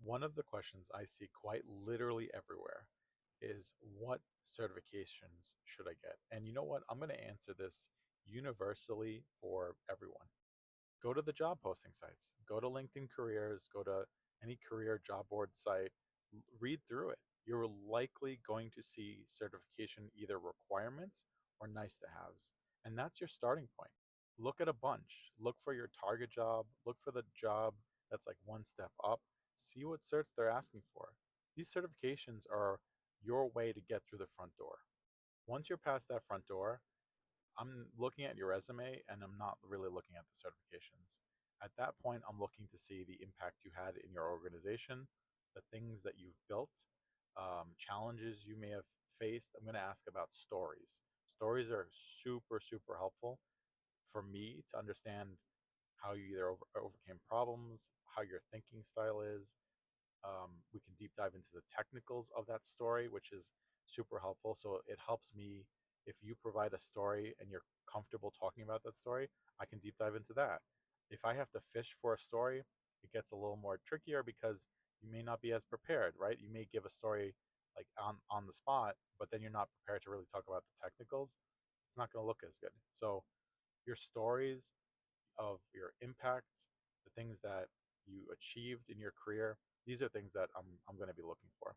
One of the questions I see quite literally everywhere is what certifications should I get? And you know what? I'm going to answer this universally for everyone. Go to the job posting sites, go to LinkedIn Careers, go to any career job board site, read through it. You're likely going to see certification either requirements or nice to haves. And that's your starting point. Look at a bunch. Look for your target job, look for the job that's like one step up, see what certs they're asking for. These certifications are your way to get through the front door. Once you're past that front door, I'm looking at your resume and I'm not really looking at the certifications. At that point, I'm looking to see the impact you had in your organization, the things that you've built, challenges you may have faced. I'm going to ask about stories. Stories are super, super helpful for me to understand how you either overcame problems, how your thinking style is, we can deep dive into the technicals of that story, which is super helpful. So it helps me if you provide a story and you're comfortable talking about that story, I can deep dive into that. If I have to fish for a story, it gets a little more trickier because you may not be as prepared, right? You may give a story like on the spot, but then you're not prepared to really talk about the technicals. It's not going to look as good. So your stories of your impact, the things that you achieved in your career. These are things that I'm going to be looking for.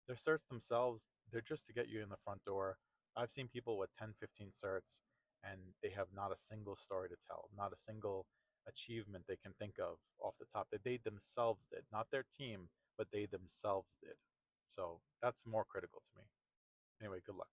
Their certs themselves, they're just to get you in the front door. I've seen people with 10, 15 certs and they have not a single story to tell, not a single achievement they can think of off the top that they themselves did, not their team, but they themselves did. So that's more critical to me. Anyway, good luck.